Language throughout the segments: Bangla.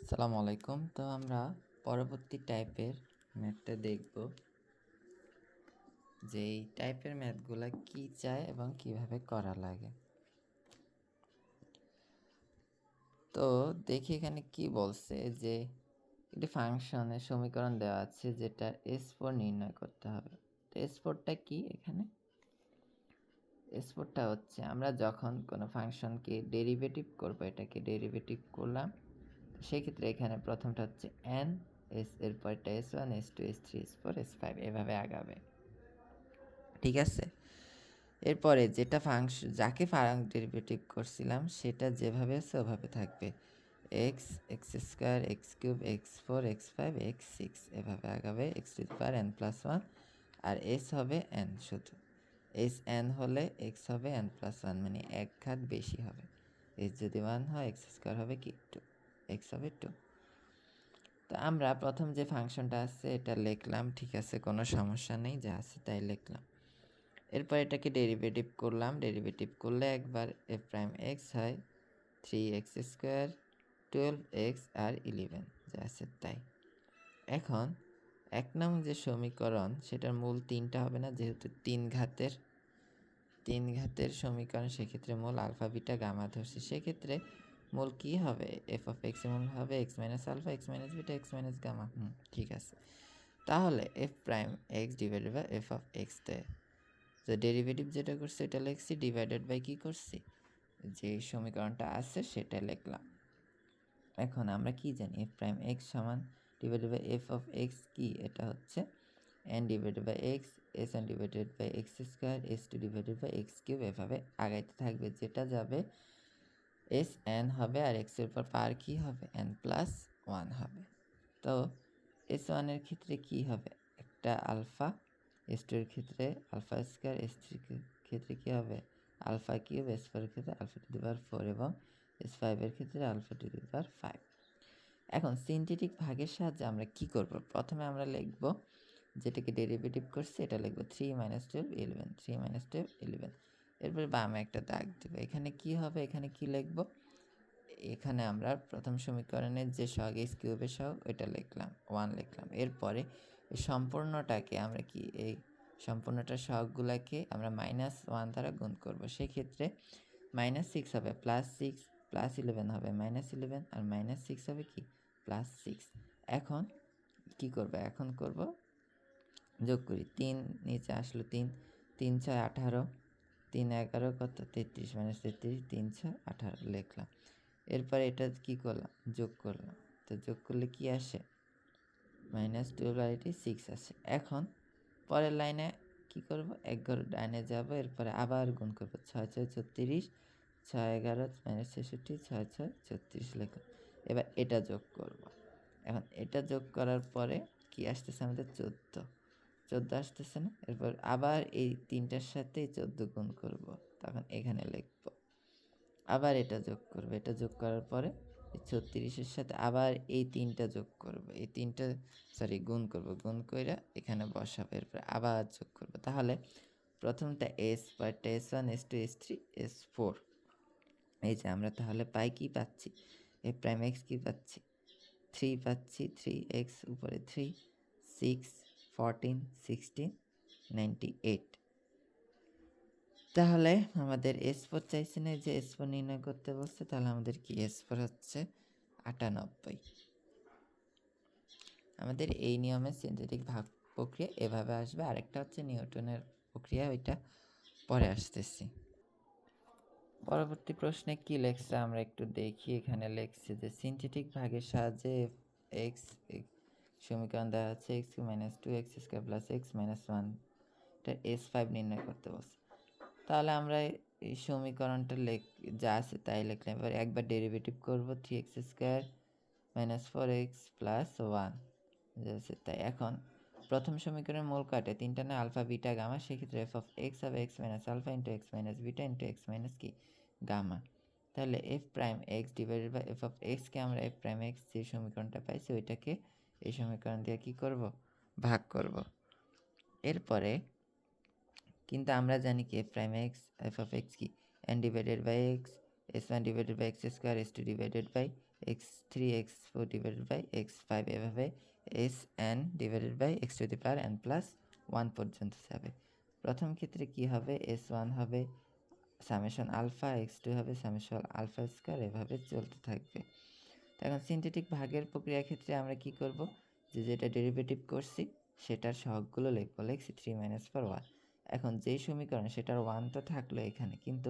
আসসালামু আলাইকুম। তো আমরা পরবর্তী টাইপের ম্যাথটা দেখব যে এই টাইপের ম্যাথগুলা কি চায় এবং কিভাবে করা লাগে। তো দেখি এখানে কি বলছে যে একটি ফাংশনের সমীকরণ দেওয়া আছে যেটা S4 নির্ণয় করতে হবে। তো S4টা কি এখানে? S4টা হচ্ছে আমরা যখন কোনো ফাংশনকে ডেরিভেটিভ করব, এটাকে ডেরিভেটিভ করলাম, সেক্ষেত্রে এখানে প্রথমটা হচ্ছে n, এরপরটা S1, S2, S3, S4, S5 এভাবে আগাবে। ঠিক আছে? এরপরে যেটা যাকে ডেরিভেটিভ করছিলাম সেটা যেভাবে আছে ওভাবে থাকবে। x, x² x³ x4 x5 x6 এভাবে আগাবে x⁴n+1 আর s হবে n শুধু। s n হলে x হবে n+1 মানে এক ঘাত বেশি হবে। s যদি 1 হয় x² হবে কি 2, x হবে 2। তো আমরা প্রথম যে ফাংশনটা আছে এটা লিখলাম, ঠিক আছে, কোনো সমস্যা নেই, যা আছে তাই লিখলাম। এরপর এটাকে ডেরিভেটিভ করলাম, ডেরিভেটিভ করলে একবার f'(x) হয় 3x² 12x আর 11 যা আছে তাই। এখন 1 নং যে সমীকরণ সেটার মূল 3টা হবে না, যেহেতু 3 ঘাতের সমীকরণ, সেক্ষেত্রে মূল আলফা বিটা গামা ধরছি, সেক্ষেত্রে মূল কি হবে, f(x) এর মূল হবে x - alpha x - beta x - gamma. ঠিক আছে, তাহলে f'(x) ডিভাইডেড বাই f(x) দেয়। তো ডেরিভেটিভ যেটা করছি এটা লিখছি, ডিভাইডেড বাই কি করছি, যে সমীকরণটা আছে সেটা লিখলাম। এখন আমরা কি জানি, f'(x) সমান ডিভাইডেড বাই f(x) কি, এটা হচ্ছে n divided by x, sn divided by x² s2 divided by x³ এভাবে আগাইতে থাকবে, যেটা যাবে sn হবে আর x এর উপর পাওয়ার কি হবে n+1 হবে। তো s1 এর ক্ষেত্রে কি হবে, একটা আলফা, s2 এর ক্ষেত্রে α² s3 এর ক্ষেত্রে কি হবে α³ s4 এর ক্ষেত্রে α⁴ এবং s5 এর ক্ষেত্রে α⁵। এখন সিন্থেটিক ভাগের সাহায্যে আমরা কি করব, প্রথমে আমরা লিখব যেটাকে ডেরিভেটিভ করছি এটা লিখব 3 - 12 11 3 - 12 11। এরপর বামে একটা দাগ দেব, এখানে কি হবে, এখানে কি লিখব, এখানে আমরা প্রথম সমীকরণের যে সহগ x³ এর সহগ ওইটা লিখলাম 1 লিখলাম। এরপরে এই সম্পূর্ণটাকে আমরা কি, এই সম্পূর্ণটার সহগগুলাকে আমরা -1 দ্বারা গুণ করব, সেক্ষেত্রে -6 হবে +6 +11 হবে -11 আর -6 হবে কি +6। এখন কি করব, এখন করব যোগ করি, 3 নিচে আসলো 3 3 6 18 3 11 কত 33 -33 3 6 18 লিখলাম। এরপরে এটা কি করলাম, যোগ করলাম, তো যোগ করলে কি আসে -12 আর এটি 6 আসে। এখন পরের লাইনে কি করব, এক ঘর ডাইনে যাব, এরপরে আবার গুণ করব 6 6 36 6 11 -66 6 6 36 লিখলাম। এবার এটা যোগ করব। এখন এটা যোগ করার পরে কি আসতেছে আমাদের 14 আসতেছে না, এরপর আবার এই 3টার সাথে 14 গুণ করব, তখন এখানে লিখব। আবার এটা যোগ করব, এটা যোগ করার পরে এই 36-এর সাথে আবার এই 3টা যোগ করব, এই 3টা গুণ করব, গুণ কইরা এখানে বসাবো, এরপর আবার যোগ করব। তাহলে প্রথমটা s, পরেরটা s1 s2 s3 s4। এই যে আমরা তাহলে পাই কি পাচ্ছি, f'(x) কি পাচ্ছি 3 পাচ্ছি, 3x উপরে 3 6 14 16 98। তাহলে আমাদের S4 চাইছে না, যে S4 নির্ণয় করতে বলছে, তাহলে আমাদের কি S4 হচ্ছে 98। আমাদের এই নিয়মে সিন্থেটিক ভাগ প্রক্রিয়া এভাবে আসবে, আরেকটা হচ্ছে নিউটনের প্রক্রিয়া, ওইটা পরে আসতেছি। পরবর্তী প্রশ্নে কি লেখছে আমরা একটু দেখি, এখানে লেখছে যে সিন্থেটিক ভাগের সাহায্যে x সমীকরণ দেওয়া আছে x³ - 2x² + x - 1 এটা S5 নির্ণয় করতে বলছে। তাহলে আমরা এই সমীকরণটা যা আছে তাই লিখলাম। এবার একবার ডেরিভেটিভ করব 3x² - 4x + 1 যা আছে তাই। এখন প্রথম সমীকরণের মূল কয়টা, 3টা না, আলফা বিটা গামা, সেক্ষেত্রে f(x) হবে x - alpha × x - beta × x - কি গামা। তাহলে f'(x) ডিভাইডেড বাই f(x) কে আমরা f'(x) যে সমীকরণটা পাইছি ওইটাকে এই সমীকরণ দিয়ে কি করব, ভাগ করব। এরপরে কিন্তু আমরা জানি কি f'(x) f(x) কি n divided by x, s1 divided by x² s2 divided by x3 x4 divided by x5 এভাবে Sn divided by x to the power n plus 1 পর্যন্ত যাবে। প্রথম ক্ষেত্রে কি হবে, S1 হবে সামেশন আলফা, x2 হবে সামেশন আলফা স্কয়ার, এভাবে চলতে থাকবে। এখন সিনথেটিক ভাগের প্রক্রিয়ার ক্ষেত্রে আমরা কি করব, যেটা ডেরিভেটিভ করছি সেটার সহগগুলো লিখবো, লিখছি 3 - 4 1। এখন যেই সমীকরণ সেটার 1 তো থাকলো এখানে, কিন্তু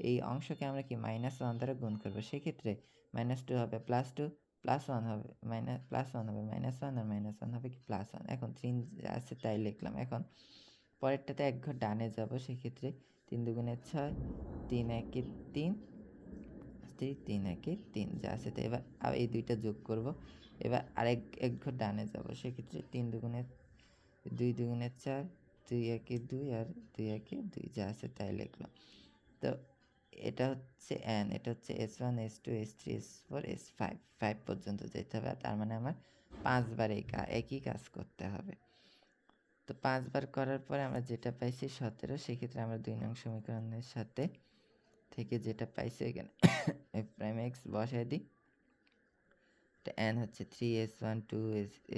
এই অংশকে আমরা কি -1 দ্বারা গুণ করব। সেক্ষেত্রে -2 হবে +2, +1 হবে +1 হবে -1, আর -1 হবে কি +1। এখন 3 আছে তাই লিখলাম। এখন পরেরটাতে এক ঘর ডানে যাব, সেক্ষেত্রে 3 দুগুণে 6, 3 একে 3, 3 একে 3 যা আছে তাই। এবার এই দুইটা যোগ করব। এবার এক ঘর ডানে যাব, সেক্ষেত্রে 3 দুগুণে 2 দুগুণে 4, 2 একে 2, আর 2 একে 2 যা আছে তাই লিখলাম। তো এটা হচ্ছে n, এটা হচ্ছে S1 S2 S3 S4 S5, 5 পর্যন্ত যেতে হবে। তার মানে আমার 5 বার একই কাজ করতে হবে। তো 5 বার করার পরে আমরা যেটা পাইছি 17, সেক্ষেত্রে আমরা 2 নং সমীকরণের সাথে থেকে যেটা পাইছি এখানে f প্রাইম x বসাই দিই। এটা n হচ্ছে 3 S1 2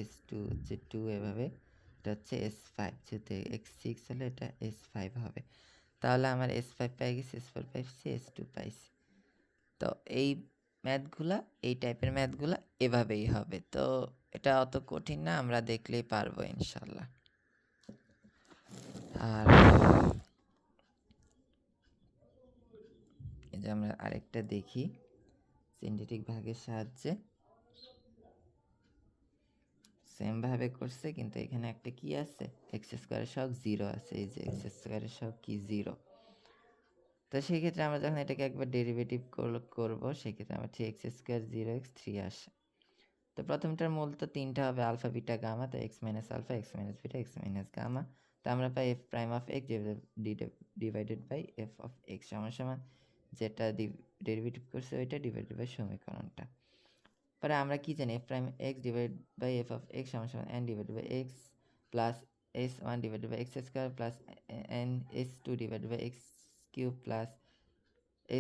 S2 হচ্ছে 2, এভাবে এটা হচ্ছে S5, যেহেতু x6 হলে এটা S5 হবে। তাহলে আমার S5 পাই গেছি, S4 পাইছি, S2 পাইছি। তো এই ম্যাথগুলা, এই টাইপের ম্যাথগুলা এভাবেই হবে। তো এটা অত কঠিন না, আমরা দেখলেই পারবো ইনশাল্লাহ। আর এই যে আমরা আরেকটা দেখি সিনথেটিক ভাগের সাহায্যে, সেম ভাবে করছে, কিন্তু এখানে একটা কি আছে, এক্স স্কোয়ারের সহগ 0 আছে। এই যে এক্স স্কোয়ারের সহগ কি 0। তো সেক্ষেত্রে আমরা যখন এটাকে একবার ডেরিভেটিভ করবো, সেক্ষেত্রে আমরা 3x স্কোয়ার 0x 3 আসে। তো প্রথমটার মূল তো 3টা হবে আলফা বিটা গামা, তো x minus alpha x minus beta x minus gamma. তো আমরা পাই f prime of x divided by f of x সমান যেটা ডেরিভেটিভ করছে ওইটা ডিভাইডেড বাই সমীকরণটা। পরে আমরা কি জানি, f prime x divide by f of x সমান n divided by x plus s1 divided by x square plus n s2 divided by x cube plus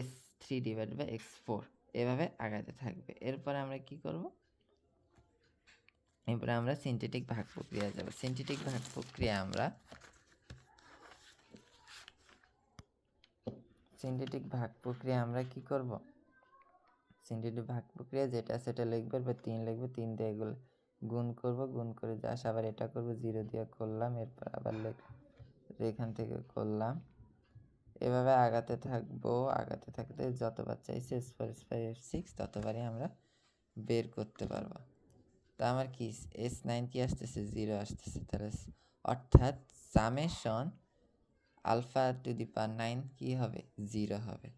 s3 divided by x4, এভাবে আগাতে থাকবে। এরপরে আমরা কি করব, এরপরে আমরা সিনথেটিক ভাগ প্রক্রিয়া যাব। সিনথেটিক ভাগ প্রক্রিয়া আমরা কি করব, সিনথেটিক ভাগ প্রক্রিয়া যেটা সেটা লিখবে, বা 3 লিখবে, 3 দিয়ে এগুলো গুণ করব, গুণ করে যা আবার এটা করব, 0 দিয়ে করলাম, এরপর আবার এখান থেকে করলাম, এভাবে আগাতে থাকবো। আগাতে থাকতে যতবার চাইছে S4 S5 S6 ততবারই আমরা বের করতে পারবো। তো আমার কি S9 কি আসতেছে, 0 আসতেছে, তাহলে অর্থাৎ সামেশন আলফা টু দি পাওয়ার 9 কি হবে, 0 হবে।